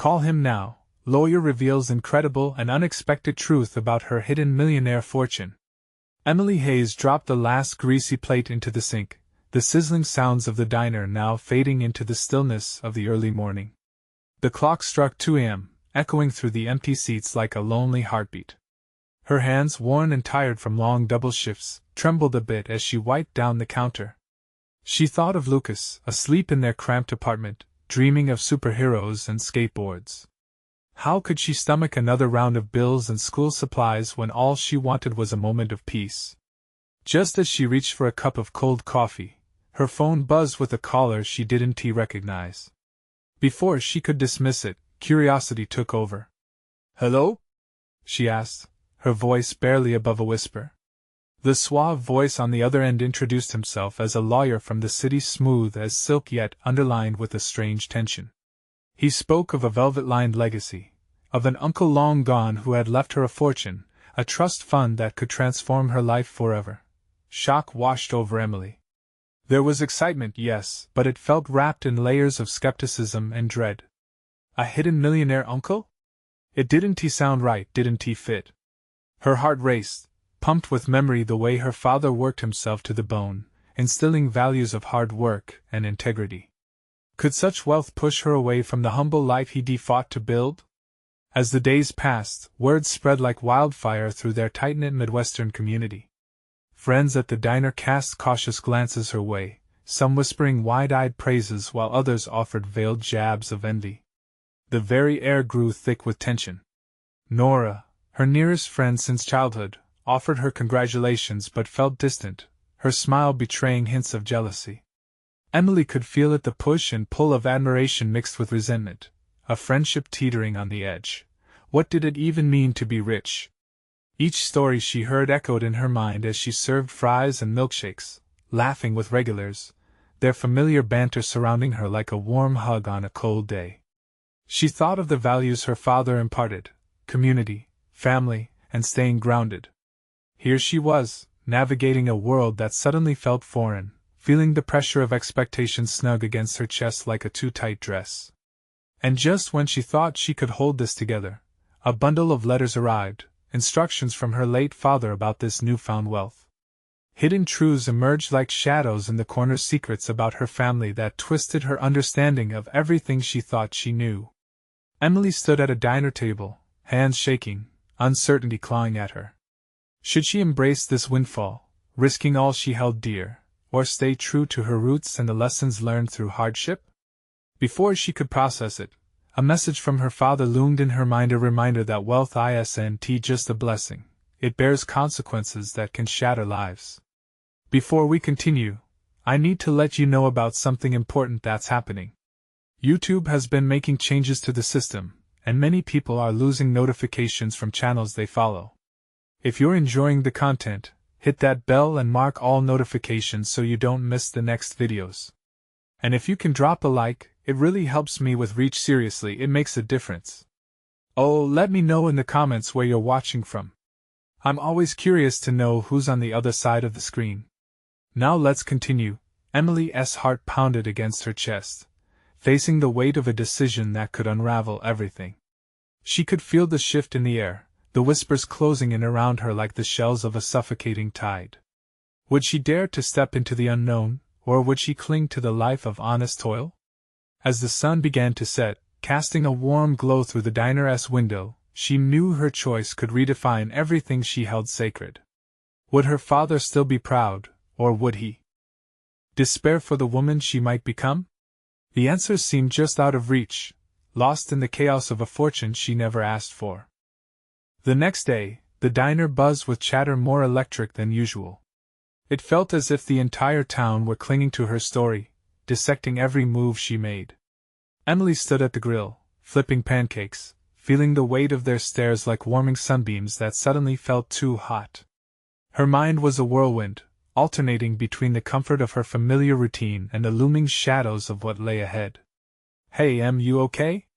Call him now. Lawyer reveals incredible and unexpected truth about her hidden millionaire fortune. Emily Hayes dropped the last greasy plate into the sink, the sizzling sounds of the diner now fading into the stillness of the early morning. The clock struck 2 a.m., echoing through the empty seats like a lonely heartbeat. Her hands, worn and tired from long double shifts, trembled a bit as she wiped down the counter. She thought of Lucas, asleep in their cramped apartment, dreaming of superheroes and skateboards. How could she stomach another round of bills and school supplies when all she wanted was a moment of peace? Just as she reached for a cup of cold coffee, her phone buzzed with a caller she didn't recognize. Before she could dismiss it, curiosity took over. "Hello?" she asked, her voice barely above a whisper. The suave voice on the other end introduced himself as a lawyer from the city, smooth as silk yet underlined with a strange tension. He spoke of a velvet-lined legacy, of an uncle long gone who had left her a fortune, a trust fund that could transform her life forever. Shock washed over Emily. There was excitement, yes, but it felt wrapped in layers of skepticism and dread. A hidden millionaire uncle? It didn't sound right, didn't fit. Her heart raced, pumped with memory the way her father worked himself to the bone, instilling values of hard work and integrity. Could such wealth push her away from the humble life he'd fought to build? As the days passed, word spread like wildfire through their tight-knit Midwestern community. Friends at the diner cast cautious glances her way, some whispering wide-eyed praises while others offered veiled jabs of envy. The very air grew thick with tension. Nora, her nearest friend since childhood, offered her congratulations but felt distant, her smile betraying hints of jealousy. Emily could feel it, the push and pull of admiration mixed with resentment, a friendship teetering on the edge. What did it even mean to be rich? Each story she heard echoed in her mind as she served fries and milkshakes, laughing with regulars, their familiar banter surrounding her like a warm hug on a cold day. She thought of the values her father imparted: community, family, and staying grounded. Here she was, navigating a world that suddenly felt foreign, feeling the pressure of expectation snug against her chest like a too-tight dress. And just when she thought she could hold this together, a bundle of letters arrived, instructions from her late father about this newfound wealth. Hidden truths emerged like shadows in the corner, secrets about her family that twisted her understanding of everything she thought she knew. Emily stood at a diner table, hands shaking, uncertainty clawing at her. Should she embrace this windfall, risking all she held dear, or stay true to her roots and the lessons learned through hardship? Before she could process it, a message from her father loomed in her mind, a reminder that wealth isn't just a blessing, it bears consequences that can shatter lives. Before we continue, I need to let you know about something important that's happening. YouTube has been making changes to the system, and many people are losing notifications from channels they follow. If you're enjoying the content, hit that bell and mark all notifications so you don't miss the next videos. And if you can drop a like, it really helps me with reach. Seriously, it makes a difference. Oh, let me know in the comments where you're watching from. I'm always curious to know who's on the other side of the screen. Now let's continue. Emily's heart pounded against her chest, facing the weight of a decision that could unravel everything. She could feel the shift in the air, the whispers closing in around her like the shells of a suffocating tide. Would she dare to step into the unknown, or would she cling to the life of honest toil? As the sun began to set, casting a warm glow through the diner's window, she knew her choice could redefine everything she held sacred. Would her father still be proud, or would he despair for the woman she might become? The answers seemed just out of reach, lost in the chaos of a fortune she never asked for. The next day, the diner buzzed with chatter more electric than usual. It felt as if the entire town were clinging to her story, dissecting every move she made. Emily stood at the grill, flipping pancakes, feeling the weight of their stares like warming sunbeams that suddenly felt too hot. Her mind was a whirlwind, alternating between the comfort of her familiar routine and the looming shadows of what lay ahead. "Hey, you okay?"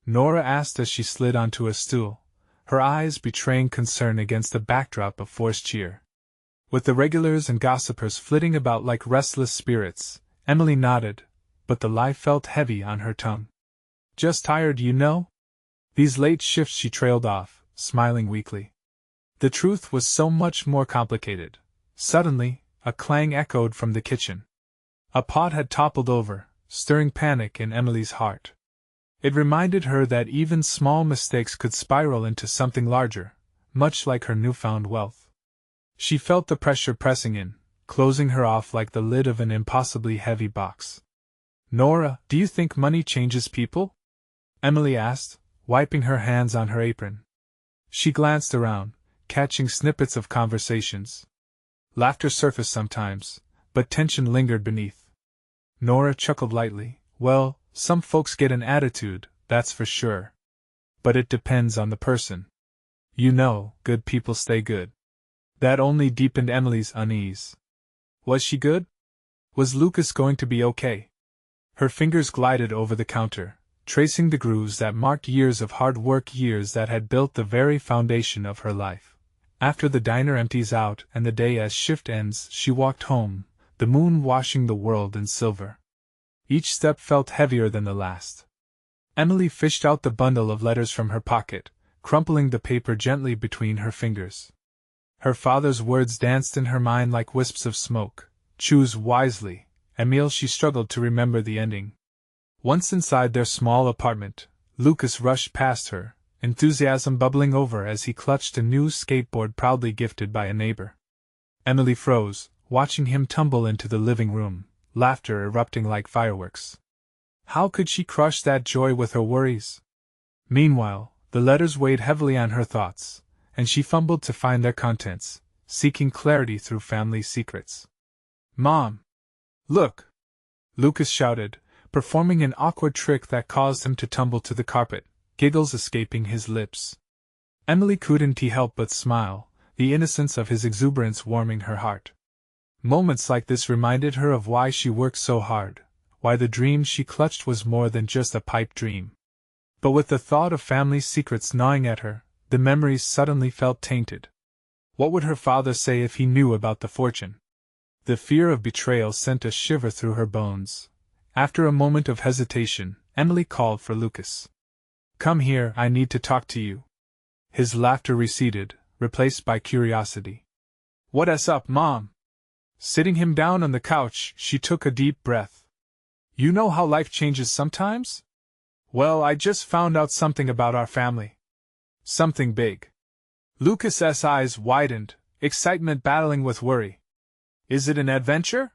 Nora asked as she slid onto a stool, her eyes betraying concern against the backdrop of forced cheer. With the regulars and gossipers flitting about like restless spirits, Emily nodded, but the lie felt heavy on her tongue. Just tired, you know? These late shifts, she trailed off, smiling weakly. The truth was so much more complicated. Suddenly, a clang echoed from the kitchen. A pot had toppled over, stirring panic in Emily's heart. It reminded her that even small mistakes could spiral into something larger, much like her newfound wealth. She felt the pressure pressing in, closing her off like the lid of an impossibly heavy box. Nora, do you think money changes people? Emily asked, wiping her hands on her apron. She glanced around, catching snippets of conversations. Laughter surfaced sometimes, but tension lingered beneath. Nora chuckled lightly. Well, some folks get an attitude, that's for sure. But it depends on the person. You know, good people stay good. That only deepened Emily's unease. Was she good? Was Lucas going to be okay? Her fingers glided over the counter, tracing the grooves that marked years of hard work, years that had built the very foundation of her life. After the diner empties out and the day as shift ends, she walked home, the moon washing the world in silver. Each step felt heavier than the last. Emily fished out the bundle of letters from her pocket, crumpling the paper gently between her fingers. Her father's words danced in her mind like wisps of smoke. Choose wisely, Emile. She struggled to remember the ending. Once inside their small apartment, Lucas rushed past her, enthusiasm bubbling over as he clutched a new skateboard proudly gifted by a neighbor. Emily froze, watching him tumble into the living room, laughter erupting like fireworks. How could she crush that joy with her worries? Meanwhile, the letters weighed heavily on her thoughts, and she fumbled to find their contents, seeking clarity through family secrets. Mom! Look! Lucas shouted, performing an awkward trick that caused him to tumble to the carpet, giggles escaping his lips. Emily couldn't help but smile, the innocence of his exuberance warming her heart. Moments like this reminded her of why she worked so hard, why the dream she clutched was more than just a pipe dream. But with the thought of family secrets gnawing at her, the memories suddenly felt tainted. What would her father say if he knew about the fortune? The fear of betrayal sent a shiver through her bones. After a moment of hesitation, Emily called for Lucas. Come here, I need to talk to you. His laughter receded, replaced by curiosity. What's up, Mom? Sitting him down on the couch, she took a deep breath. You know how life changes sometimes? Well, I just found out something about our family. Something big. Lucas's eyes widened, excitement battling with worry. Is it an adventure?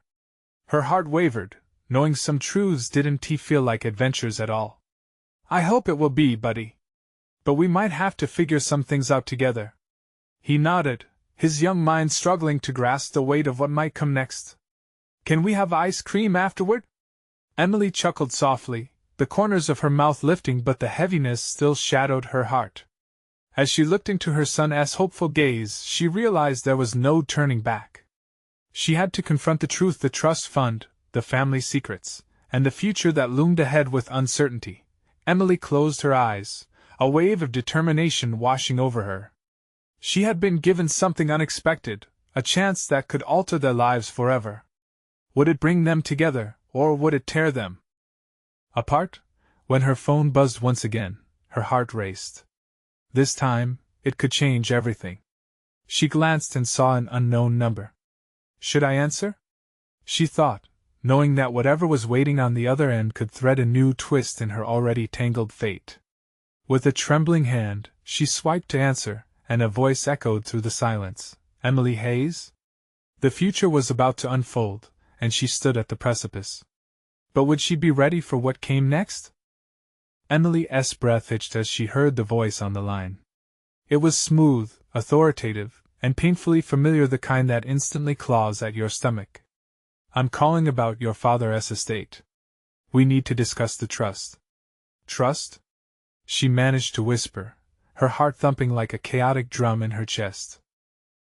Her heart wavered, knowing some truths didn't feel like adventures at all. I hope it will be, buddy. But we might have to figure some things out together. He nodded, his young mind struggling to grasp the weight of what might come next. Can we have ice cream afterward? Emily chuckled softly, the corners of her mouth lifting, but the heaviness still shadowed her heart. As she looked into her son's hopeful gaze, she realized there was no turning back. She had to confront the truth, the trust fund, the family secrets, and the future that loomed ahead with uncertainty. Emily closed her eyes, a wave of determination washing over her. She had been given something unexpected, a chance that could alter their lives forever. Would it bring them together, or would it tear them apart? When her phone buzzed once again, her heart raced. This time, it could change everything. She glanced and saw an unknown number. Should I answer? She thought, knowing that whatever was waiting on the other end could thread a new twist in her already tangled fate. With a trembling hand, she swiped to answer, and a voice echoed through the silence. Emily Hayes? The future was about to unfold, and she stood at the precipice. But would she be ready for what came next? Emily's breath hitched as she heard the voice on the line. It was smooth, authoritative, and painfully familiar, the kind that instantly claws at your stomach. I'm calling about your father's estate. We need to discuss the trust. Trust? She managed to whisper, her heart thumping like a chaotic drum in her chest.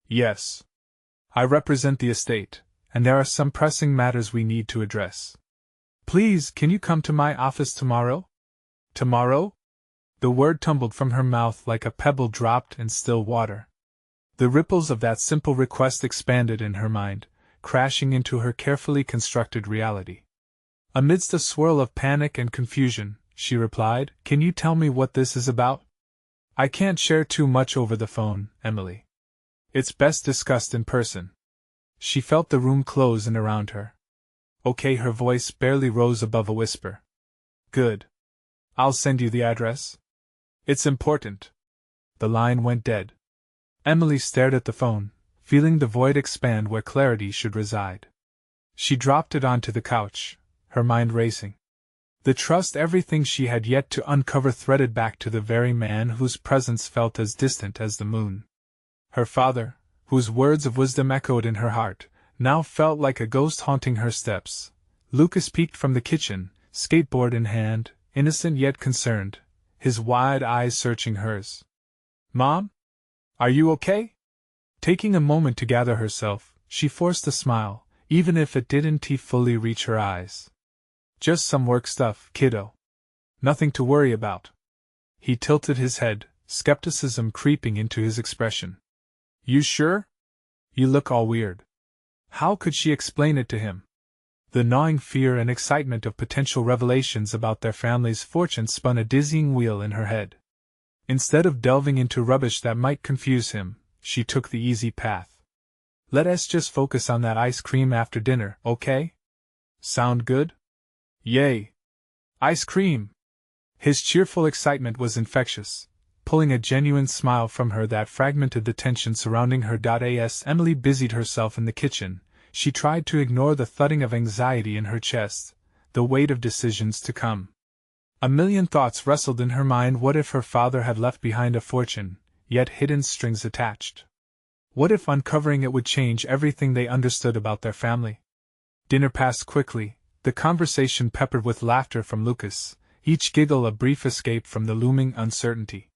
Yes. I represent the estate, and there are some pressing matters we need to address. Please, can you come to my office tomorrow? Tomorrow? The word tumbled from her mouth like a pebble dropped in still water. The ripples of that simple request expanded in her mind, crashing into her carefully constructed reality. Amidst a swirl of panic and confusion, she replied. Can you tell me what this is about? I can't share too much over the phone, Emily. It's best discussed in person. She felt the room close in around her. Okay, her voice barely rose above a whisper. Good. I'll send you the address. It's important. The line went dead. Emily stared at the phone, feeling the void expand where clarity should reside. She dropped it onto the couch, her mind racing. The trust everything she had yet to uncover threaded back to the very man whose presence felt as distant as the moon. Her father, whose words of wisdom echoed in her heart, now felt like a ghost haunting her steps. Lucas peeked from the kitchen, skateboard in hand, innocent yet concerned, his wide eyes searching hers. Mom? Are you okay? Taking a moment to gather herself, she forced a smile, even if it didn't fully reach her eyes. Just some work stuff, kiddo. Nothing to worry about. He tilted his head, skepticism creeping into his expression. You sure? You look all weird. How could she explain it to him? The gnawing fear and excitement of potential revelations about their family's fortune spun a dizzying wheel in her head. Instead of delving into rubbish that might confuse him, she took the easy path. Let us just focus on that ice cream after dinner, okay? Sound good? Yay! Ice cream! His cheerful excitement was infectious, pulling a genuine smile from her that fragmented the tension surrounding her. As Emily busied herself in the kitchen, she tried to ignore the thudding of anxiety in her chest, the weight of decisions to come. A million thoughts wrestled in her mind. What if her father had left behind a fortune, yet hidden strings attached? What if uncovering it would change everything they understood about their family? Dinner passed quickly, the conversation peppered with laughter from Lucas, each giggle a brief escape from the looming uncertainty.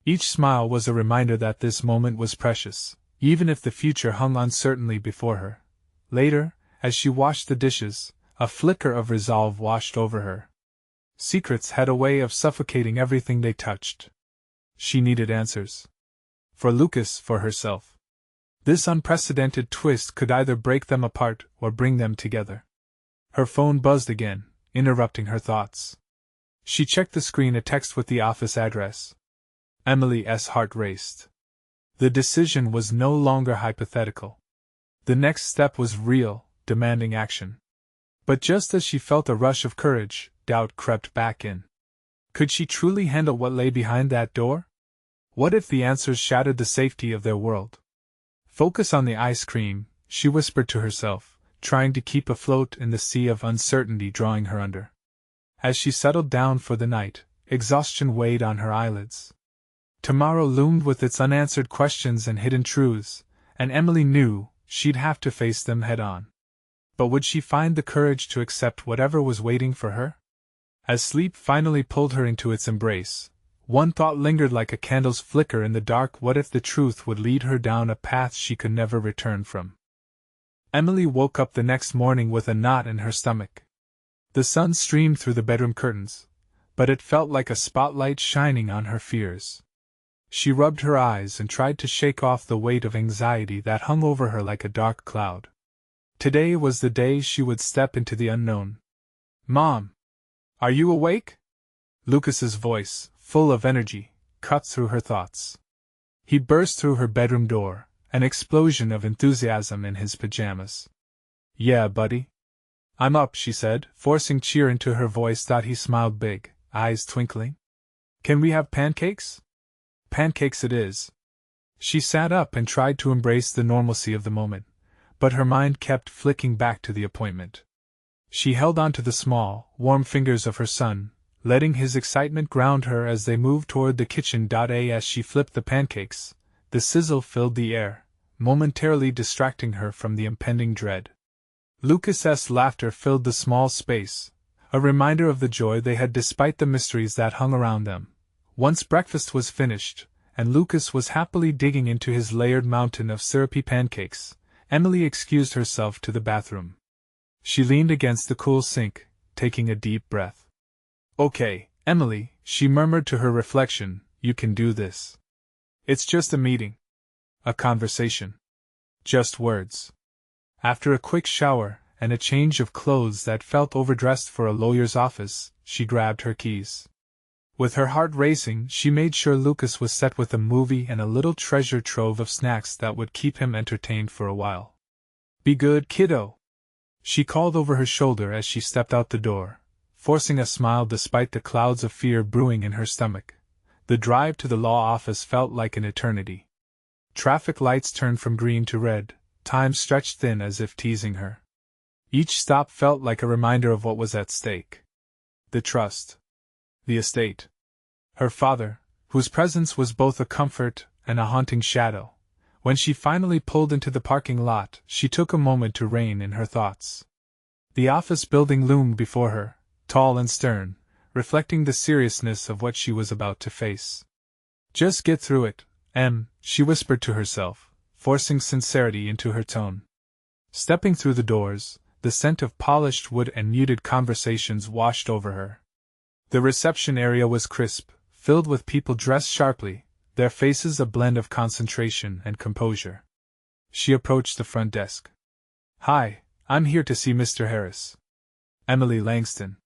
Each smile was a reminder that this moment was precious, even if the future hung uncertainly before her. Later, as she washed the dishes, a flicker of resolve washed over her. Secrets had a way of suffocating everything they touched. She needed answers. For Lucas, for herself. This unprecedented twist could either break them apart or bring them together. Her phone buzzed again, interrupting her thoughts. She checked the screen, a text with the office address. Emily's heart raced. The decision was no longer hypothetical. The next step was real, demanding action. But just as she felt a rush of courage, doubt crept back in. Could she truly handle what lay behind that door? What if the answers shattered the safety of their world? Focus on the ice cream, she whispered to herself, trying to keep afloat in the sea of uncertainty drawing her under. As she settled down for the night, exhaustion weighed on her eyelids. Tomorrow loomed with its unanswered questions and hidden truths, and Emily knew she'd have to face them head-on. But would she find the courage to accept whatever was waiting for her? As sleep finally pulled her into its embrace, one thought lingered like a candle's flicker in the dark. What if the truth would lead her down a path she could never return from? Emily woke up the next morning with a knot in her stomach. The sun streamed through the bedroom curtains, but it felt like a spotlight shining on her fears. She rubbed her eyes and tried to shake off the weight of anxiety that hung over her like a dark cloud. Today was the day she would step into the unknown. Mom! Are you awake? Lucas's voice, full of energy, cut through her thoughts. He burst through her bedroom door, an explosion of enthusiasm in his pajamas. Yeah, buddy. I'm up, she said, forcing cheer into her voice. He smiled big, eyes twinkling. Can we have pancakes? Pancakes it is. She sat up and tried to embrace the normalcy of the moment, but her mind kept flicking back to the appointment. She held on to the small, warm fingers of her son, letting his excitement ground her as they moved toward the kitchen. As she flipped the pancakes, the sizzle filled the air, momentarily distracting her from the impending dread. Lucas's laughter filled the small space, a reminder of the joy they had despite the mysteries that hung around them. Once breakfast was finished, and Lucas was happily digging into his layered mountain of syrupy pancakes, Emily excused herself to the bathroom. She leaned against the cool sink, taking a deep breath. Okay, Emily, she murmured to her reflection, you can do this. It's just a meeting. A conversation. Just words. After a quick shower, and a change of clothes that felt overdressed for a lawyer's office, she grabbed her keys. With her heart racing, she made sure Lucas was set with a movie and a little treasure trove of snacks that would keep him entertained for a while. "Be good, kiddo," she called over her shoulder as she stepped out the door, forcing a smile despite the clouds of fear brewing in her stomach. The drive to the law office felt like an eternity. Traffic lights turned from green to red, time stretched thin as if teasing her. Each stop felt like a reminder of what was at stake. The trust. The estate. Her father, whose presence was both a comfort and a haunting shadow. When she finally pulled into the parking lot, she took a moment to rein in her thoughts. The office building loomed before her, tall and stern, reflecting the seriousness of what she was about to face. "Just get through it, Em," she whispered to herself, forcing sincerity into her tone. Stepping through the doors, the scent of polished wood and muted conversations washed over her. The reception area was crisp, filled with people dressed sharply, their faces a blend of concentration and composure. She approached the front desk. "Hi, I'm here to see Mr. Harris. Emily Langston."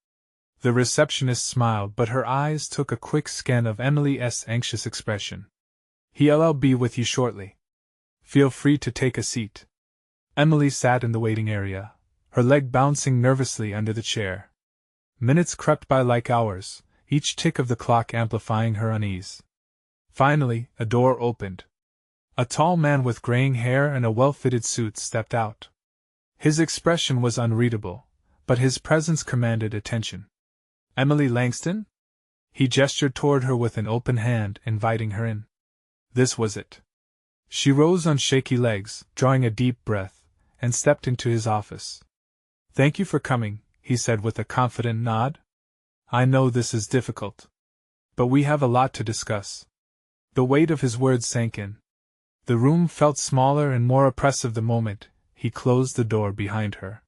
The receptionist smiled, but her eyes took a quick scan of Emily's anxious expression. "He'll be with you shortly. Feel free to take a seat." Emily sat in the waiting area, her leg bouncing nervously under the chair. Minutes crept by like hours, each tick of the clock amplifying her unease. Finally, a door opened. A tall man with graying hair and a well-fitted suit stepped out. His expression was unreadable, but his presence commanded attention. "Emily Langston?" He gestured toward her with an open hand, inviting her in. This was it. She rose on shaky legs, drawing a deep breath, and stepped into his office. "Thank you for coming," he said with a confident nod. "I know this is difficult. But we have a lot to discuss." The weight of his words sank in. The room felt smaller and more oppressive the moment he closed the door behind her.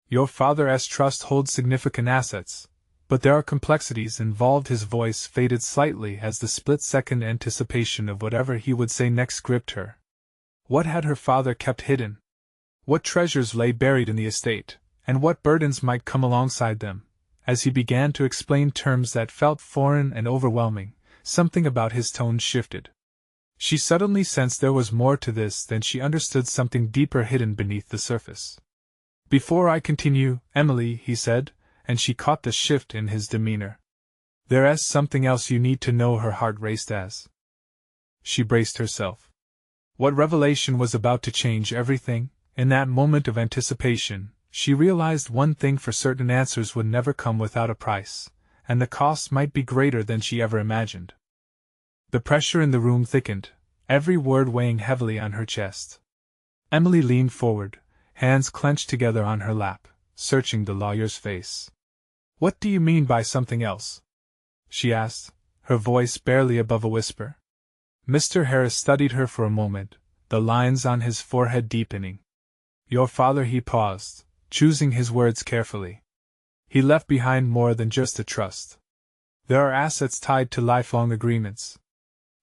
"Your father's trust holds significant assets, but there are complexities involved." His voice faded slightly as the split-second anticipation of whatever he would say next gripped her. What had her father kept hidden? What treasures lay buried in the estate, and what burdens might come alongside them? As he began to explain terms that felt foreign and overwhelming, something about his tone shifted. She suddenly sensed there was more to this than she understood, something deeper hidden beneath the surface. "Before I continue, Emily," he said, and she caught the shift in his demeanor. "There's something else you need to know." Her heart raced as she braced herself. What revelation was about to change everything? In that moment of anticipation, she realized one thing for certain: answers would never come without a price, and the cost might be greater than she ever imagined. The pressure in the room thickened, every word weighing heavily on her chest. Emily leaned forward, hands clenched together on her lap, searching the lawyer's face. "What do you mean by something else?" she asked, her voice barely above a whisper. Mr. Harris studied her for a moment, the lines on his forehead deepening. "Your father," he paused, choosing his words carefully. "He left behind more than just a trust. There are assets tied to lifelong agreements.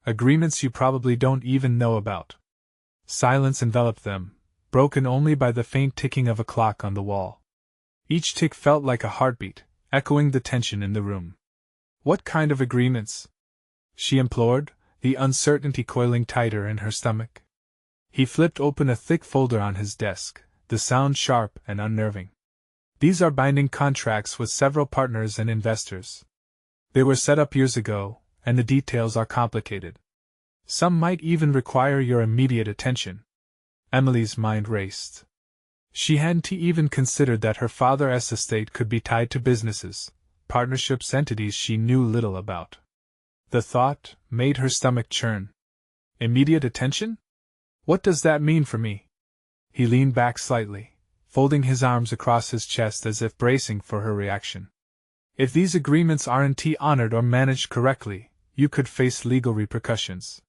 Agreements you probably don't even know about." Silence enveloped them, broken only by the faint ticking of a clock on the wall. Each tick felt like a heartbeat, echoing the tension in the room. "What kind of agreements?" she implored, the uncertainty coiling tighter in her stomach. He flipped open a thick folder on his desk, the sound sharp and unnerving. "These are binding contracts with several partners and investors. They were set up years ago, and the details are complicated. Some might even require your immediate attention." Emily's mind raced. She hadn't even considered that her father's estate could be tied to businesses, partnerships, entities she knew little about. The thought made her stomach churn. Immediate attention? What does that mean for me? He leaned back slightly, folding his arms across his chest as if bracing for her reaction. "If these agreements aren't honored or managed correctly, you could face legal repercussions.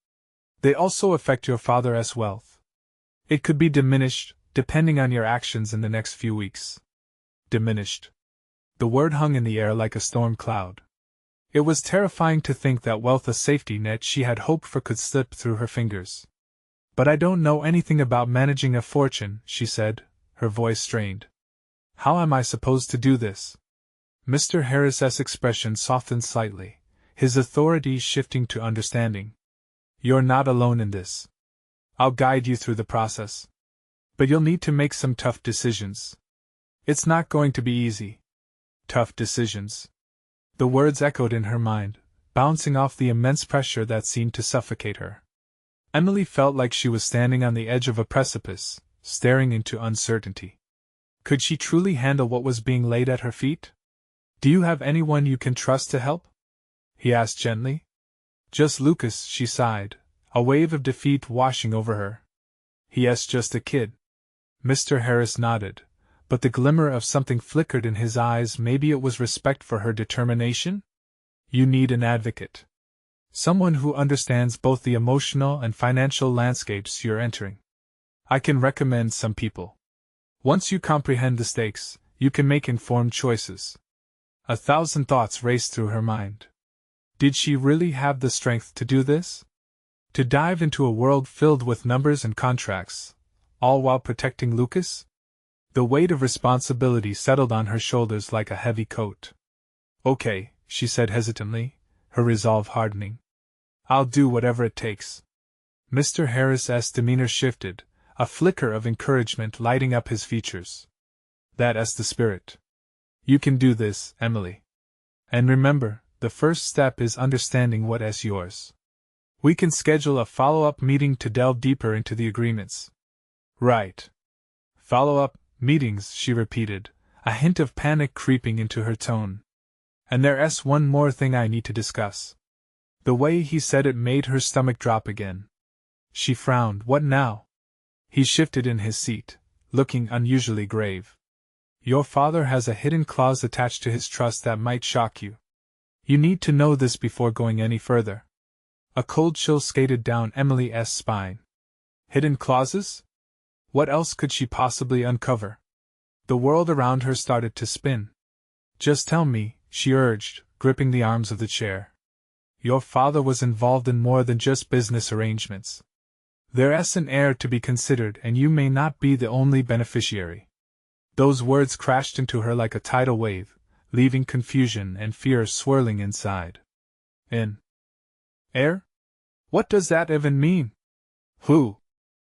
They also affect your father's wealth. It could be diminished, depending on your actions in the next few weeks." Diminished. The word hung in the air like a storm cloud. It was terrifying to think that wealth, a safety net she had hoped for, could slip through her fingers. "But I don't know anything about managing a fortune," she said, her voice strained. "How am I supposed to do this?" Mr. Harris's expression softened slightly, his authority shifting to understanding. You're not alone in this. I'll guide you through the process. But you'll need to make some tough decisions. It's not going to be easy. Tough decisions. The words echoed in her mind, bouncing off the immense pressure that seemed to suffocate her. Emily felt like she was standing on the edge of a precipice, staring into uncertainty. Could she truly handle what was being laid at her feet? Do you have anyone you can trust to help? He asked gently. Just Lucas, she sighed, a wave of defeat washing over her. Yes, just a kid. Mr. Harris nodded, but the glimmer of something flickered in his eyes. Maybe it was respect for her determination? You need an advocate. Someone who understands both the emotional and financial landscapes you're entering. I can recommend some people. Once you comprehend the stakes, you can make informed choices. 1,000 thoughts raced through her mind. Did she really have the strength to do this? To dive into a world filled with numbers and contracts, all while protecting Lucas? The weight of responsibility settled on her shoulders like a heavy coat. Okay, she said hesitantly, her resolve hardening. I'll do whatever it takes. Mr. Harris's demeanor shifted, a flicker of encouragement lighting up his features. That's the spirit. You can do this, Emily. And remember, the first step is understanding what is yours. We can schedule a follow-up meeting to delve deeper into the agreements. Right. Follow-up meetings, she repeated, a hint of panic creeping into her tone. And there's one more thing I need to discuss. The way he said it made her stomach drop again. She frowned. What now? He shifted in his seat, looking unusually grave. Your father has a hidden clause attached to his trust that might shock you. You need to know this before going any further. A cold chill skated down Emily's spine. Hidden clauses? What else could she possibly uncover? The world around her started to spin. Just tell me, she urged, gripping the arms of the chair. Your father was involved in more than just business arrangements. There's an heir to be considered, and you may not be the only beneficiary. Those words crashed into her like a tidal wave, leaving confusion and fear swirling inside. Heir? What does that even mean? Who?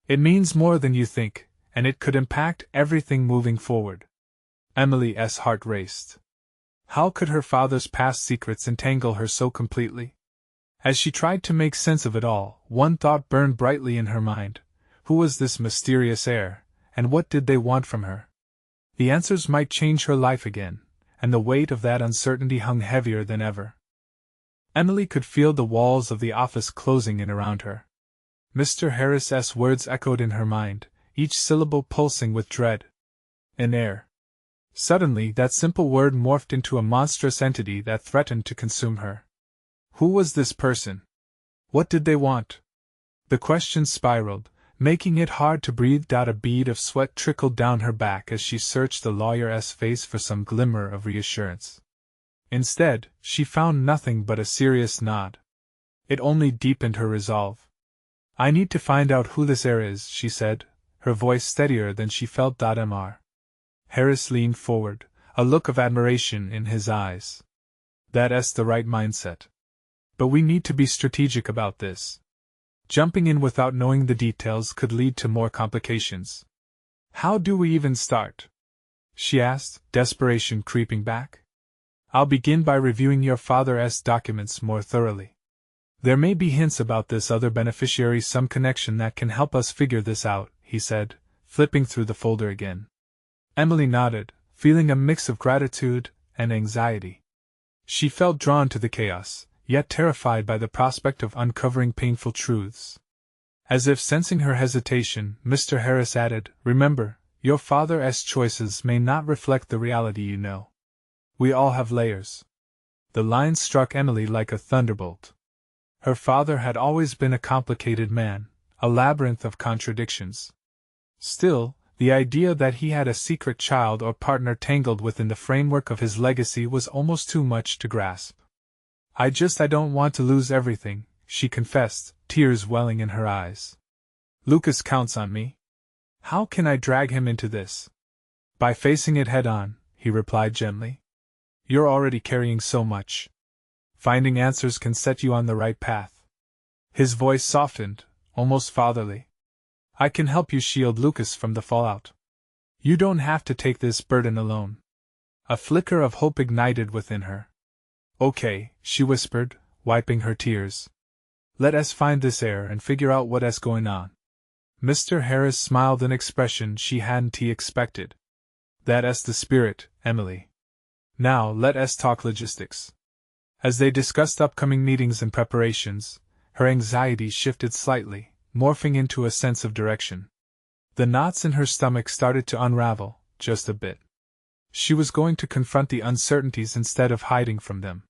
It means more than you think, and it could impact everything moving forward. Emily's heart raced. How could her father's past secrets entangle her so completely? As she tried to make sense of it all, one thought burned brightly in her mind. Who was this mysterious heir, and what did they want from her? The answers might change her life again, and the weight of that uncertainty hung heavier than ever. Emily could feel the walls of the office closing in around her. Mr. Harris's words echoed in her mind, each syllable pulsing with dread. An heir. Suddenly, that simple word morphed into a monstrous entity that threatened to consume her. Who was this person? What did they want? The question spiraled, making it hard to breathe. A bead of sweat trickled down her back as she searched the lawyer's face for some glimmer of reassurance. Instead, she found nothing but a serious nod. It only deepened her resolve. I need to find out who this heir is, she said, her voice steadier than she felt. Mr. Harris leaned forward, a look of admiration in his eyes. That's the right mindset. But we need to be strategic about this. Jumping in without knowing the details could lead to more complications. How do we even start? She asked, desperation creeping back. I'll begin by reviewing your father's documents more thoroughly. There may be hints about this other beneficiary, some connection that can help us figure this out, he said, flipping through the folder again. Emily nodded, feeling a mix of gratitude and anxiety. She felt drawn to the chaos, yet terrified by the prospect of uncovering painful truths. As if sensing her hesitation, Mr. Harris added, Remember, your father's choices may not reflect the reality you know. We all have layers. The line struck Emily like a thunderbolt. Her father had always been a complicated man, a labyrinth of contradictions. Still, the idea that he had a secret child or partner tangled within the framework of his legacy was almost too much to grasp. I don't want to lose everything, she confessed, tears welling in her eyes. Lucas counts on me. How can I drag him into this? By facing it head on, he replied gently. You're already carrying so much. Finding answers can set you on the right path. His voice softened, almost fatherly. I can help you shield Lucas from the fallout. You don't have to take this burden alone. A flicker of hope ignited within her. Okay, she whispered, wiping her tears. Let us find this air and figure out what's going on. Mr. Harris smiled an expression she hadn't expected. That's the spirit, Emily. Now let us talk logistics. As they discussed upcoming meetings and preparations, her anxiety shifted slightly, morphing into a sense of direction. The knots in her stomach started to unravel, just a bit. She was going to confront the uncertainties instead of hiding from them.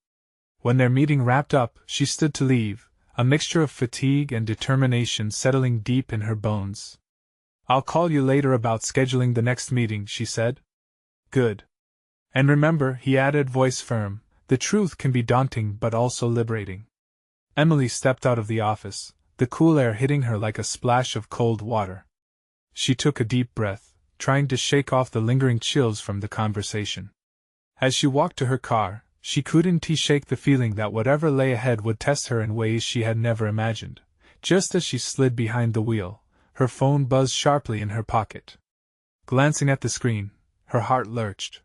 When their meeting wrapped up, she stood to leave, a mixture of fatigue and determination settling deep in her bones. I'll call you later about scheduling the next meeting, she said. Good. And remember, he added, voice firm, the truth can be daunting but also liberating. Emily stepped out of the office, the cool air hitting her like a splash of cold water. She took a deep breath, trying to shake off the lingering chills from the conversation. As she walked to her car, she couldn't shake the feeling that whatever lay ahead would test her in ways she had never imagined. Just as she slid behind the wheel, her phone buzzed sharply in her pocket. Glancing at the screen, her heart lurched.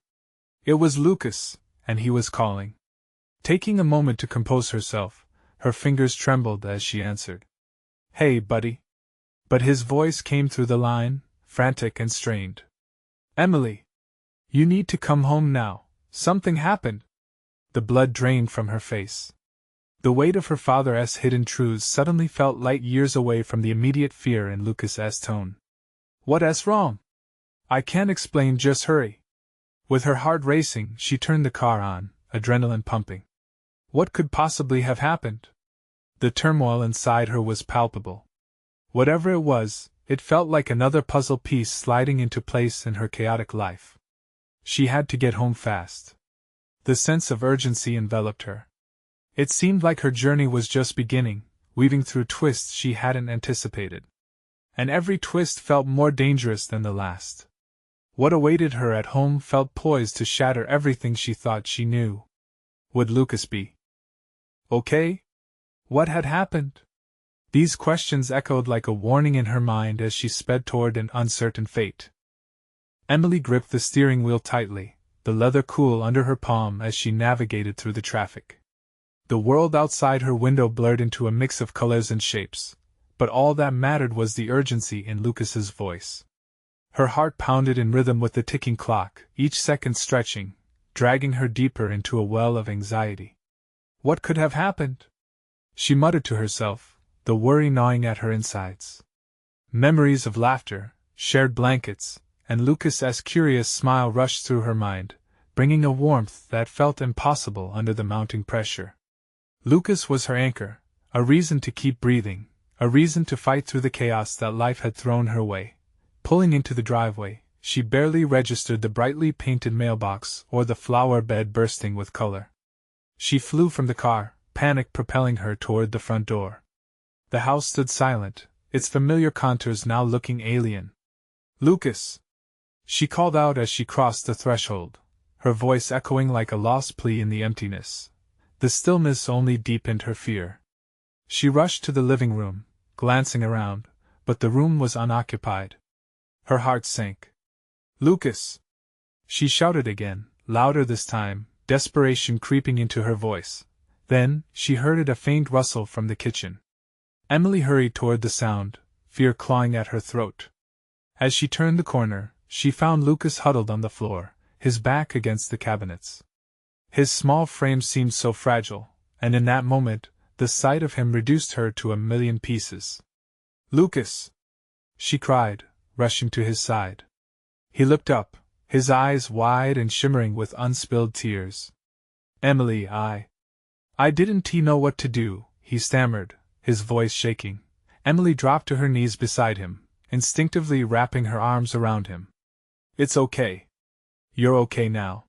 It was Lucas, and he was calling. Taking a moment to compose herself, her fingers trembled as she answered. Hey, buddy. But his voice came through the line, frantic and strained. Emily. You need to come home now. Something happened. The blood drained from her face. The weight of her father's hidden truths suddenly felt light years away from the immediate fear in Lucas's tone. What's wrong? I can't explain, just hurry. With her heart racing, she turned the car on, adrenaline pumping. What could possibly have happened? The turmoil inside her was palpable. Whatever it was, it felt like another puzzle piece sliding into place in her chaotic life. She had to get home fast. The sense of urgency enveloped her. It seemed like her journey was just beginning, weaving through twists she hadn't anticipated. And every twist felt more dangerous than the last. What awaited her at home felt poised to shatter everything she thought she knew. Would Lucas be okay? What had happened? These questions echoed like a warning in her mind as she sped toward an uncertain fate. Emily gripped the steering wheel tightly, the leather cool under her palm as she navigated through the traffic. The world outside her window blurred into a mix of colors and shapes, but all that mattered was the urgency in Lucas's voice. Her heart pounded in rhythm with the ticking clock, each second stretching, dragging her deeper into a well of anxiety. What could have happened? She muttered to herself, the worry gnawing at her insides. Memories of laughter, shared blankets, and Lucas's curious smile rushed through her mind, bringing a warmth that felt impossible under the mounting pressure. Lucas was her anchor, a reason to keep breathing, a reason to fight through the chaos that life had thrown her way. Pulling into the driveway, she barely registered the brightly painted mailbox or the flower bed bursting with color. She flew from the car, panic propelling her toward the front door. The house stood silent, its familiar contours now looking alien. Lucas! She called out as she crossed the threshold, her voice echoing like a lost plea in the emptiness. The stillness only deepened her fear. She rushed to the living room, glancing around, but the room was unoccupied. Her heart sank. Lucas! She shouted again, louder this time, desperation creeping into her voice. Then, she heard a faint rustle from the kitchen. Emily hurried toward the sound, fear clawing at her throat. As she turned the corner, she found Lucas huddled on the floor, his back against the cabinets. His small frame seemed so fragile, and in that moment, the sight of him reduced her to a million pieces. Lucas! She cried, rushing to his side. He looked up, his eyes wide and shimmering with unspilled tears. Emily, I didn't know what to do, he stammered, his voice shaking. Emily dropped to her knees beside him, instinctively wrapping her arms around him. It's okay. You're okay now.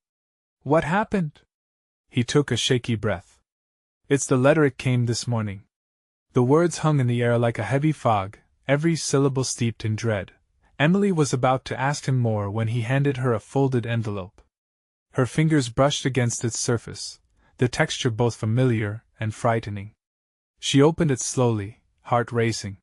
What happened? He took a shaky breath. It's the letter, it came this morning. The words hung in the air like a heavy fog, every syllable steeped in dread. Emily was about to ask him more when he handed her a folded envelope. Her fingers brushed against its surface, the texture both familiar and frightening. She opened it slowly, heart racing.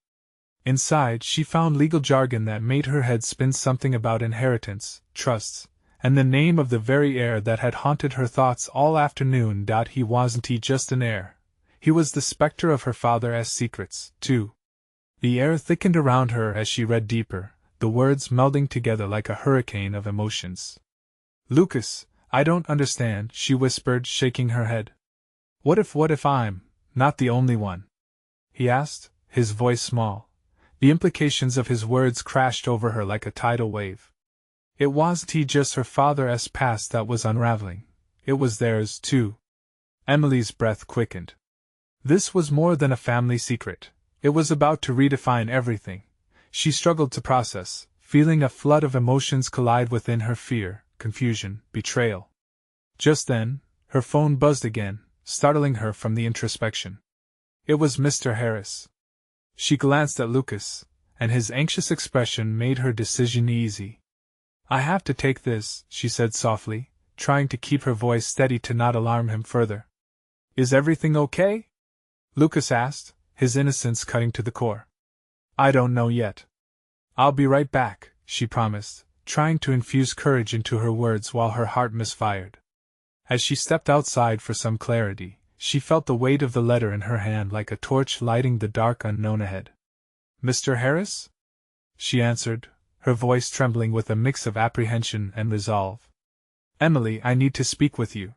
Inside, she found legal jargon that made her head spin, something about inheritance, trusts, and the name of the very heir that had haunted her thoughts all afternoon. He wasn't just an heir. He was the specter of her father's secrets, too. The air thickened around her as she read deeper, the words melding together like a hurricane of emotions. "Lucas, I don't understand," she whispered, shaking her head. What if I'm not the only one?" he asked, his voice small. The implications of his words crashed over her like a tidal wave. It wasn't just her father's past that was unraveling. It was theirs, too. Emily's breath quickened. This was more than a family secret. It was about to redefine everything. She struggled to process, feeling a flood of emotions collide within her: fear, confusion, betrayal. Just then, her phone buzzed again, startling her from the introspection. It was Mr. Harris. She glanced at Lucas, and his anxious expression made her decision easy. "I have to take this," she said softly, trying to keep her voice steady to not alarm him further. "Is everything okay?" Lucas asked, his innocence cutting to the core. "I don't know yet. I'll be right back," she promised, trying to infuse courage into her words while her heart misfired. As she stepped outside for some clarity, she felt the weight of the letter in her hand like a torch lighting the dark unknown ahead. "Mr. Harris?" she answered, her voice trembling with a mix of apprehension and resolve. "Emily, I need to speak with you.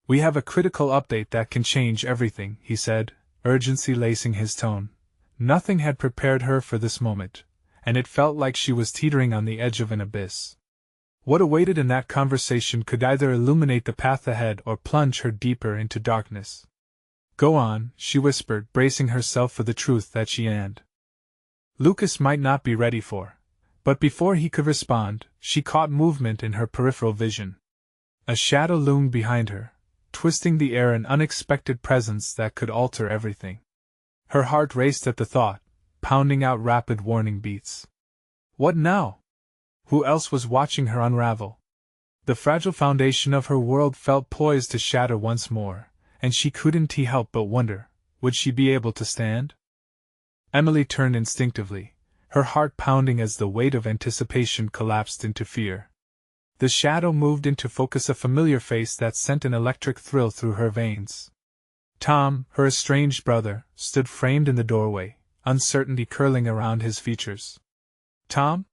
We have a critical update that can change everything," he said, urgency lacing his tone. Nothing had prepared her for this moment, and it felt like she was teetering on the edge of an abyss. What awaited in that conversation could either illuminate the path ahead or plunge her deeper into darkness. "Go on," she whispered, bracing herself for the truth that she and Lucas might not be ready for. But before he could respond, she caught movement in her peripheral vision. A shadow loomed behind her, twisting the air, an unexpected presence that could alter everything. Her heart raced at the thought, pounding out rapid warning beats. What now? Who else was watching her unravel? The fragile foundation of her world felt poised to shatter once more, and she couldn't help but wonder, would she be able to stand? Emily turned instinctively, her heart pounding as the weight of anticipation collapsed into fear. The shadow moved into focus, a familiar face that sent an electric thrill through her veins. Tom, her estranged brother, stood framed in the doorway, uncertainty curling around his features. "Tom?"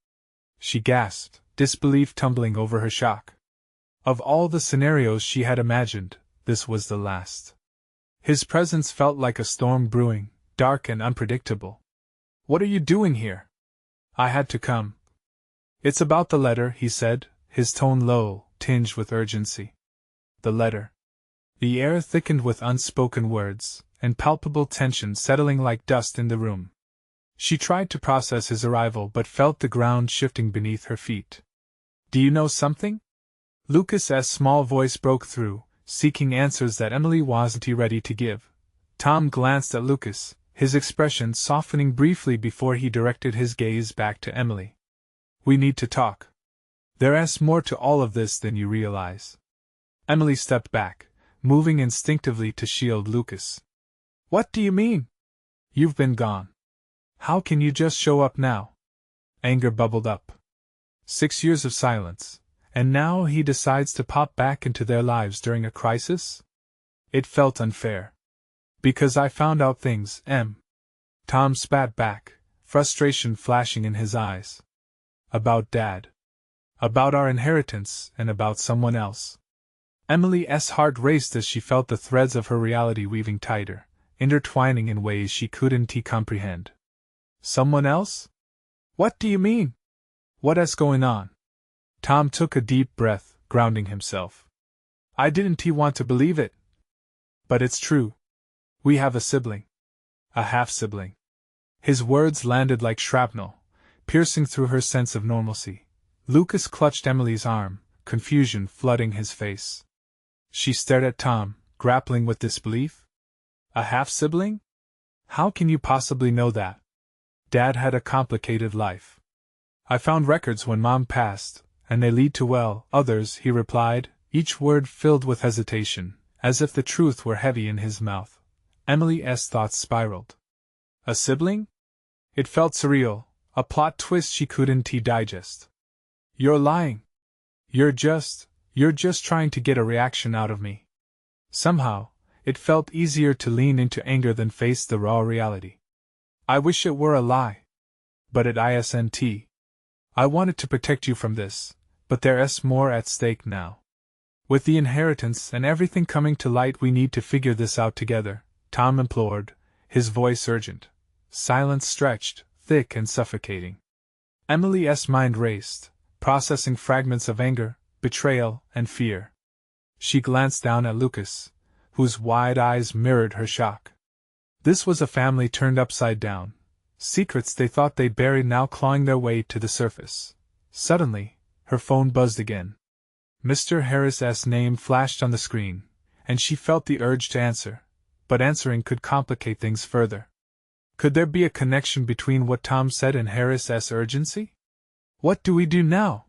she gasped, disbelief tumbling over her shock. Of all the scenarios she had imagined, this was the last. His presence felt like a storm brewing, dark and unpredictable. "What are you doing here?" "I had to come." "It's about the letter," he said, his tone low, tinged with urgency. "The letter." The air thickened with unspoken words, and palpable tension settling like dust in the room. She tried to process his arrival but felt the ground shifting beneath her feet. "Do you know something?" Lucas's small voice broke through, seeking answers that Emily wasn't ready to give. Tom glanced at Lucas, his expression softening briefly before he directed his gaze back to Emily. "We need to talk. There's more to all of this than you realize." Emily stepped back, moving instinctively to shield Lucas. "What do you mean? You've been gone. How can you just show up now?" Anger bubbled up. 6 years of silence, and now he decides to pop back into their lives during a crisis? It felt unfair. "Because I found out things, Em." Tom spat back, frustration flashing in his eyes. "About Dad. About our inheritance, and about someone else." Emily's heart raced as she felt the threads of her reality weaving tighter, intertwining in ways she couldn't comprehend. "Someone else? What do you mean? What's going on?" Tom took a deep breath, grounding himself. "I didn't want to believe it. But it's true. We have a sibling. A half-sibling." His words landed like shrapnel, piercing through her sense of normalcy. Lucas clutched Emily's arm, confusion flooding his face. She stared at Tom, grappling with disbelief. "A half-sibling? How can you possibly know that?" "Dad had a complicated life. I found records when Mom passed, and they lead to, well, others," he replied, each word filled with hesitation, as if the truth were heavy in his mouth. Emily's thoughts spiraled. A sibling? It felt surreal, a plot twist she couldn't digest. You're lying. You're just trying to get a reaction out of me. Somehow, it felt easier to lean into anger than face the raw reality. I wish it were a lie. But it isn't. I wanted to protect you from this, but there's more at stake now. With the inheritance and everything coming to light, we need to figure this out together, Tom implored, his voice urgent. Silence stretched, thick and suffocating. Emily's mind raced, processing fragments of anger, betrayal, and fear. She glanced down at Lucas, whose wide eyes mirrored her shock. This was a family turned upside down. Secrets they thought they buried now clawing their way to the surface. Suddenly, her phone buzzed again. Mr. Harris's name flashed on the screen, and she felt the urge to answer, but answering could complicate things further. Could there be a connection between what Tom said and Harris's urgency? What do we do now?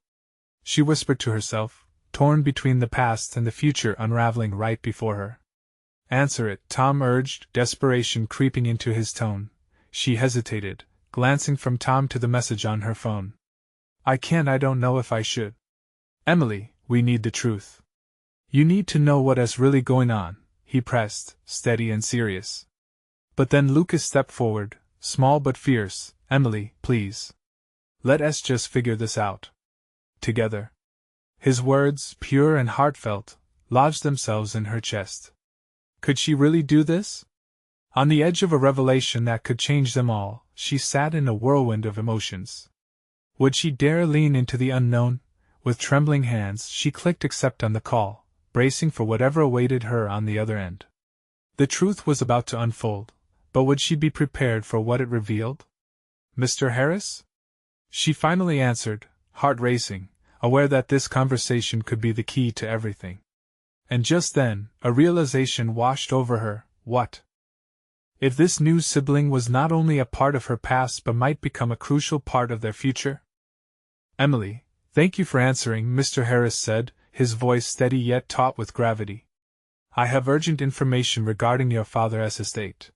She whispered to herself, torn between the past and the future unraveling right before her. Answer it, Tom urged, desperation creeping into his tone. She hesitated, glancing from Tom to the message on her phone. I don't know if I should. Emily, we need the truth. You need to know what is really going on, he pressed, steady and serious. But then Lucas stepped forward, small but fierce. Emily, please. Let us just figure this out. Together. His words, pure and heartfelt, lodged themselves in her chest. Could she really do this? On the edge of a revelation that could change them all, she sat in a whirlwind of emotions. Would she dare lean into the unknown? With trembling hands, she clicked accept on the call, bracing for whatever awaited her on the other end. The truth was about to unfold, but would she be prepared for what it revealed? Mr. Harris? She finally answered, heart racing, aware that this conversation could be the key to everything. And just then, a realization washed over her. What? If this new sibling was not only a part of her past but might become a crucial part of their future? Emily, thank you for answering, Mr. Harris said, his voice steady yet taut with gravity. I have urgent information regarding your father's estate.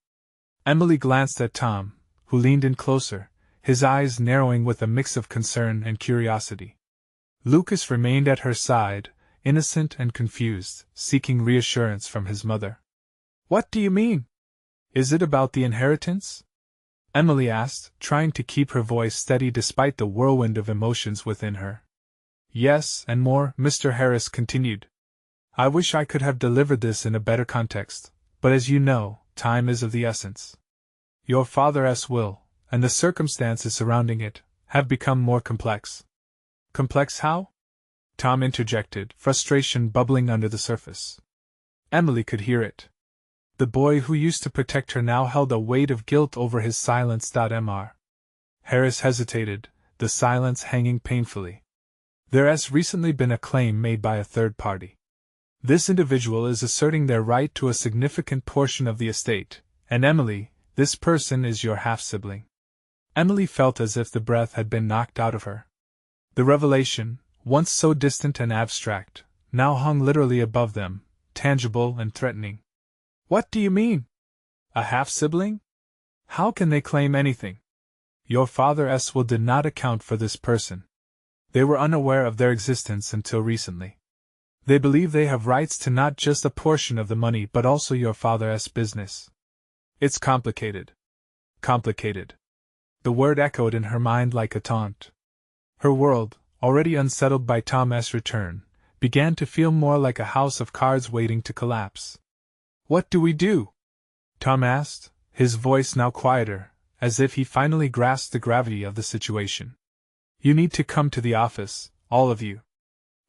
Emily glanced at Tom, who leaned in closer, his eyes narrowing with a mix of concern and curiosity. Lucas remained at her side, innocent and confused, seeking reassurance from his mother. What do you mean? Is it about the inheritance? Emily asked, trying to keep her voice steady despite the whirlwind of emotions within her. Yes, and more, Mr. Harris continued. I wish I could have delivered this in a better context, but as you know, time is of the essence. Your father's will, and the circumstances surrounding it, have become more complex. Complex how? Tom interjected, frustration bubbling under the surface. Emily could hear it. The boy who used to protect her now held a weight of guilt over his silence. Mr. Harris hesitated, the silence hanging painfully. There has recently been a claim made by a third party. This individual is asserting their right to a significant portion of the estate, and Emily, this person is your half-sibling. Emily felt as if the breath had been knocked out of her. The revelation, once so distant and abstract, now hung literally above them, tangible and threatening. What do you mean? A half-sibling? How can they claim anything? Your father's will did not account for this person. They were unaware of their existence until recently. They believe they have rights to not just a portion of the money but also your father's business. It's complicated. Complicated. The word echoed in her mind like a taunt. Her world, already unsettled by Tom's return, began to feel more like a house of cards waiting to collapse. What do we do? Tom asked, his voice now quieter, as if he finally grasped the gravity of the situation. You need to come to the office, all of you.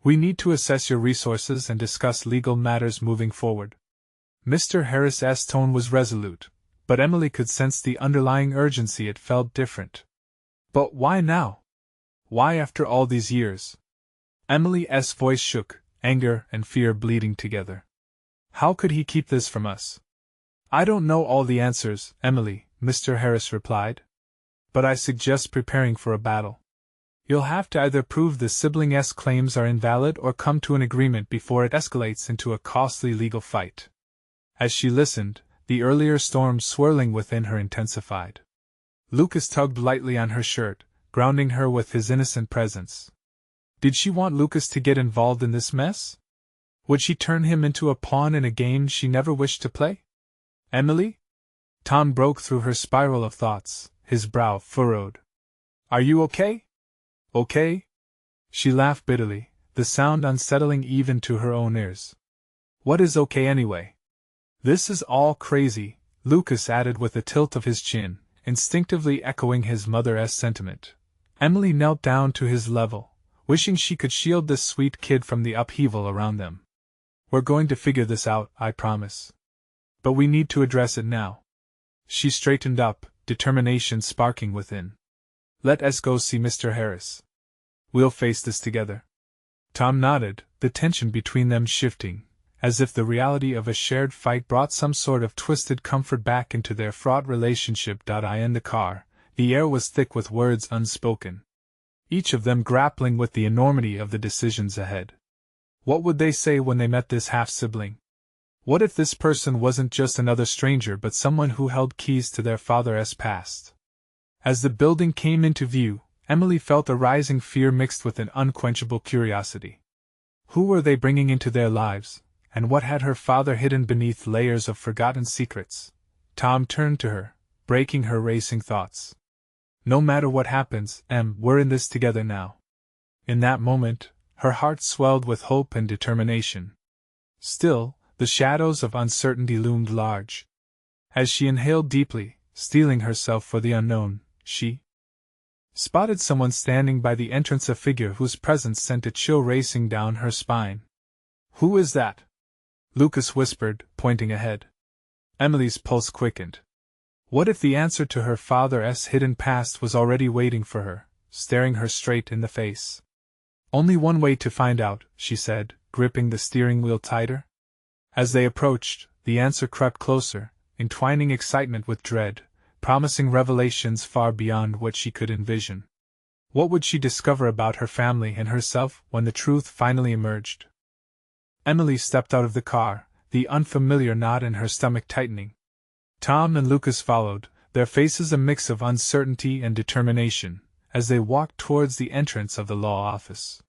We need to assess your resources and discuss legal matters moving forward. Mr. Harris's tone was resolute, but Emily could sense the underlying urgency. It felt different. But why now? Why after all these years? Emily's voice shook, anger and fear bleeding together. How could he keep this from us? I don't know all the answers, Emily, Mr. Harris replied. But I suggest preparing for a battle. You'll have to either prove the sibling's claims are invalid or come to an agreement before it escalates into a costly legal fight. As she listened, the earlier storm swirling within her intensified. Lucas tugged lightly on her shirt, grounding her with his innocent presence. Did she want Lucas to get involved in this mess? Would she turn him into a pawn in a game she never wished to play? Emily? Tom broke through her spiral of thoughts, his brow furrowed. Are you okay? Okay? She laughed bitterly, the sound unsettling even to her own ears. What is okay anyway? This is all crazy, Lucas added with a tilt of his chin, instinctively echoing his mother's sentiment. Emily knelt down to his level, wishing she could shield this sweet kid from the upheaval around them. We're going to figure this out, I promise. But we need to address it now. She straightened up, determination sparking within. Let us go see Mr. Harris. We'll face this together. Tom nodded, the tension between them shifting, as if the reality of a shared fight brought some sort of twisted comfort back into their fraught relationship. In the car, the air was thick with words unspoken, each of them grappling with the enormity of the decisions ahead. What would they say when they met this half-sibling? What if this person wasn't just another stranger but someone who held keys to their father's past? As the building came into view, Emily felt a rising fear mixed with an unquenchable curiosity. Who were they bringing into their lives, and what had her father hidden beneath layers of forgotten secrets? Tom turned to her, breaking her racing thoughts. No matter what happens, Em, we're in this together now. In that moment, her heart swelled with hope and determination. Still, the shadows of uncertainty loomed large. As she inhaled deeply, steeling herself for the unknown, she spotted someone standing by the entrance, a figure whose presence sent a chill racing down her spine. Who is that? Lucas whispered, pointing ahead. Emily's pulse quickened. What if the answer to her father's hidden past was already waiting for her, staring her straight in the face? Only one way to find out, she said, gripping the steering wheel tighter. As they approached, the answer crept closer, entwining excitement with dread, promising revelations far beyond what she could envision. What would she discover about her family and herself when the truth finally emerged? Emily stepped out of the car, the unfamiliar knot in her stomach tightening. Tom and Lucas followed, their faces a mix of uncertainty and determination, as they walked towards the entrance of the law office.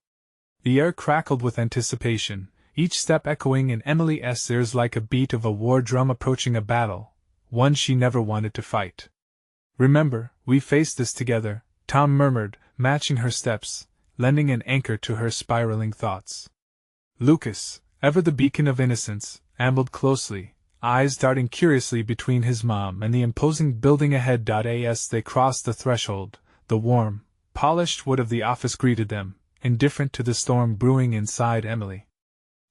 The air crackled with anticipation, each step echoing in Emily's ears like a beat of a war drum approaching a battle, one she never wanted to fight. Remember, we faced this together, Tom murmured, matching her steps, lending an anchor to her spiraling thoughts. Lucas, ever the beacon of innocence, ambled closely, eyes darting curiously between his mom and the imposing building ahead. As they crossed the threshold, the warm, polished wood of the office greeted them, indifferent to the storm brewing inside Emily.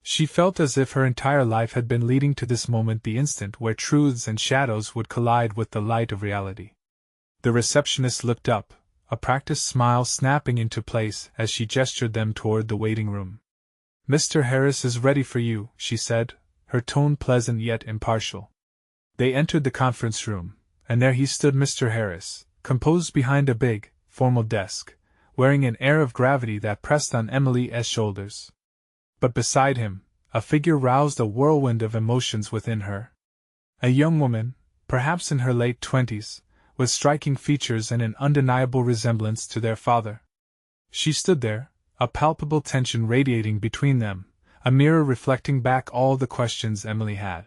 She felt as if her entire life had been leading to this moment, the instant where truths and shadows would collide with the light of reality. The receptionist looked up, a practiced smile snapping into place as she gestured them toward the waiting room. Mr. Harris is ready for you, she said, her tone pleasant yet impartial. They entered the conference room, and there he stood, Mr. Harris, composed behind a big, formal desk, wearing an air of gravity that pressed on Emily's shoulders. But beside him, a figure roused a whirlwind of emotions within her. A young woman, perhaps in her late 20s, with striking features and an undeniable resemblance to their father. She stood there, a palpable tension radiating between them, a mirror reflecting back all the questions Emily had.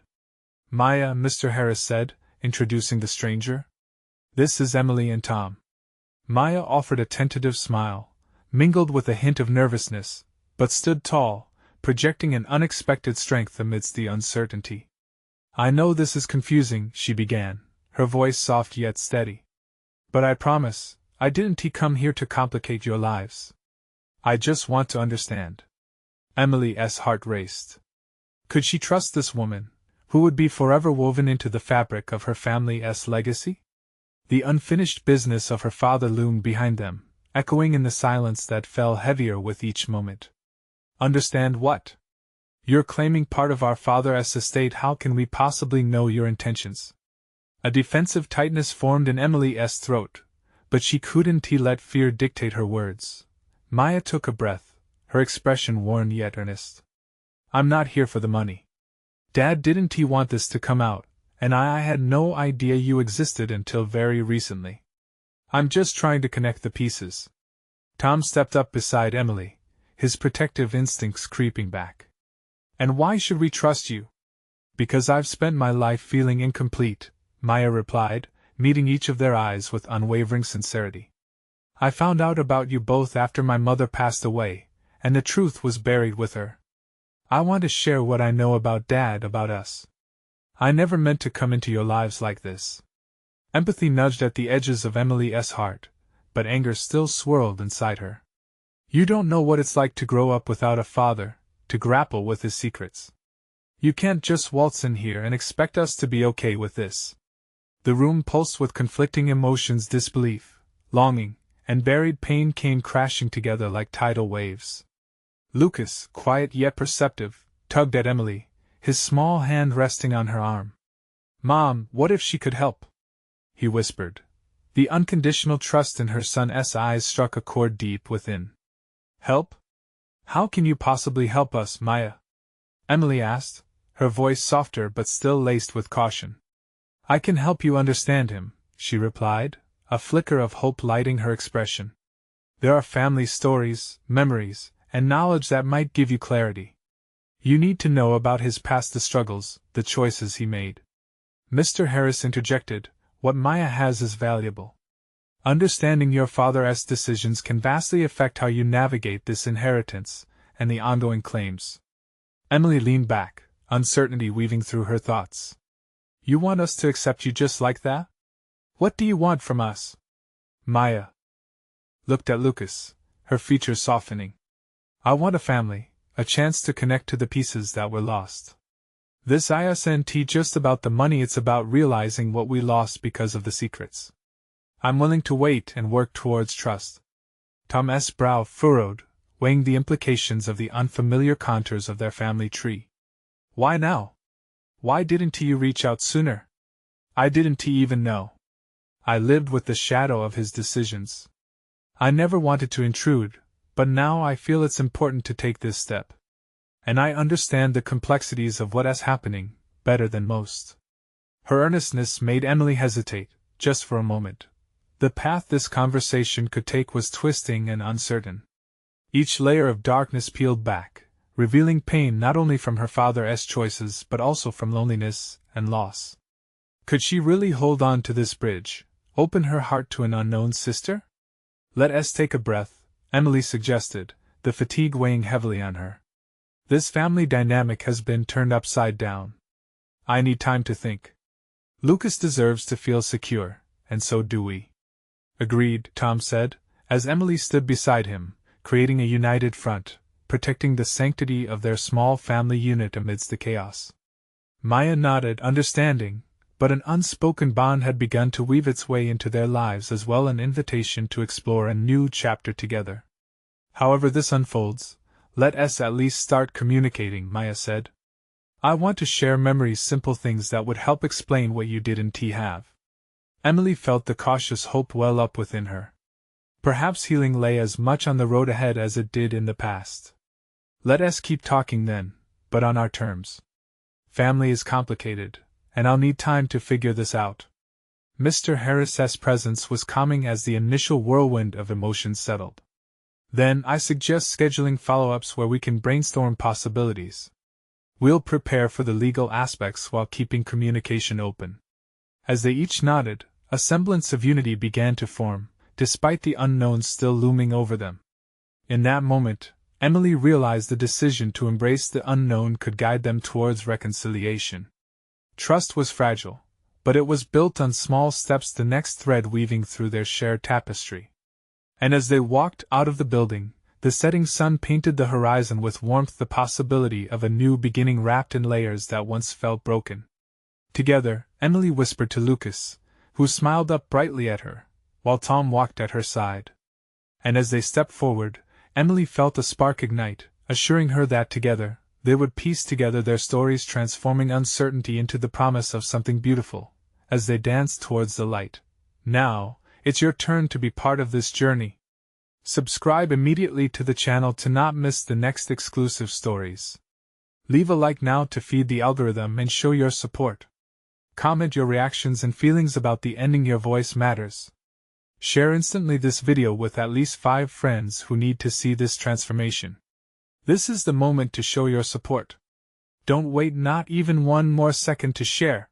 Maya, Mr. Harris said, introducing the stranger. This is Emily and Tom. Maya offered a tentative smile, mingled with a hint of nervousness, but stood tall, projecting an unexpected strength amidst the uncertainty. I know this is confusing, she began, her voice soft yet steady. But I promise, I didn't come here to complicate your lives. I just want to understand. Emily's heart raced. Could she trust this woman, who would be forever woven into the fabric of her family's legacy? The unfinished business of her father loomed behind them, echoing in the silence that fell heavier with each moment. Understand what? You're claiming part of our father's estate. How can we possibly know your intentions? A defensive tightness formed in Emily's throat, but she couldn't let fear dictate her words. Maya took a breath, her expression worn yet earnest. I'm not here for the money. Dad didn't want this to come out, and I had no idea you existed until very recently. I'm just trying to connect the pieces. Tom stepped up beside Emily, his protective instincts creeping back. And why should we trust you? Because I've spent my life feeling incomplete, Maya replied, meeting each of their eyes with unwavering sincerity. I found out about you both after my mother passed away, and the truth was buried with her. I want to share what I know about Dad, about us. I never meant to come into your lives like this. Empathy nudged at the edges of Emily's heart, but anger still swirled inside her. You don't know what it's like to grow up without a father, to grapple with his secrets. You can't just waltz in here and expect us to be okay with this. The room pulsed with conflicting emotions. Disbelief, longing, and buried pain came crashing together like tidal waves. Lucas, quiet yet perceptive, tugged at Emily, his small hand resting on her arm. Mom, what if she could help? He whispered. The unconditional trust in her son's eyes struck a chord deep within. Help? How can you possibly help us, Maya? Emily asked, her voice softer but still laced with caution. I can help you understand him, she replied, a flicker of hope lighting her expression. There are family stories, memories, and knowledge that might give you clarity. You need to know about his past, the struggles, the choices he made. Mr. Harris interjected, what Maya has is valuable. Understanding your father's decisions can vastly affect how you navigate this inheritance and the ongoing claims. Emily leaned back, uncertainty weaving through her thoughts. You want us to accept you just like that? What do you want from us? Maya looked at Lucas, her features softening. I want a family, a chance to connect to the pieces that were lost. This isn't just about the money, it's about realizing what we lost because of the secrets. I'm willing to wait and work towards trust. Tom's brow furrowed, weighing the implications of the unfamiliar contours of their family tree. Why now? Why didn't you reach out sooner? I didn't even know. I lived with the shadow of his decisions. I never wanted to intrude, but now I feel it's important to take this step. And I understand the complexities of what is happening better than most. Her earnestness made Emily hesitate, just for a moment. The path this conversation could take was twisting and uncertain. Each layer of darkness peeled back, revealing pain not only from her father's choices but also from loneliness and loss. Could she really hold on to this bridge, open her heart to an unknown sister? Let us take a breath, Emily suggested, the fatigue weighing heavily on her. This family dynamic has been turned upside down. I need time to think. Lucas deserves to feel secure, and so do we. Agreed, Tom said, as Emily stood beside him, creating a united front, protecting the sanctity of their small family unit amidst the chaos. Maya nodded, understanding, but an unspoken bond had begun to weave its way into their lives, as well an invitation to explore a new chapter together. However this unfolds, let us at least start communicating, Maya said. I want to share memories, simple things that would help explain what you didn't have. Emily felt the cautious hope well up within her. Perhaps healing lay as much on the road ahead as it did in the past. Let us keep talking then, but on our terms. Family is complicated, and I'll need time to figure this out. Mr. Harris's presence was calming as the initial whirlwind of emotions settled. Then I suggest scheduling follow-ups where we can brainstorm possibilities. We'll prepare for the legal aspects while keeping communication open. As they each nodded, a semblance of unity began to form, despite the unknown still looming over them. In that moment, Emily realized the decision to embrace the unknown could guide them towards reconciliation. Trust was fragile, but it was built on small steps, the next thread weaving through their shared tapestry. And as they walked out of the building, the setting sun painted the horizon with warmth, the possibility of a new beginning wrapped in layers that once felt broken. Together, Emily whispered to Lucas, who smiled up brightly at her, while Tom walked at her side. And as they stepped forward, Emily felt a spark ignite, assuring her that together, they would piece together their stories, transforming uncertainty into the promise of something beautiful, as they danced towards the light. Now, It's your turn to be part of this journey. Subscribe immediately to the channel to not miss the next exclusive stories. Leave a like now to feed the algorithm and show your support. Comment your reactions and feelings about the ending. Your voice matters. Share instantly this video with at least 5 friends who need to see this transformation. This is the moment to show your support. Don't wait not even one more second to share.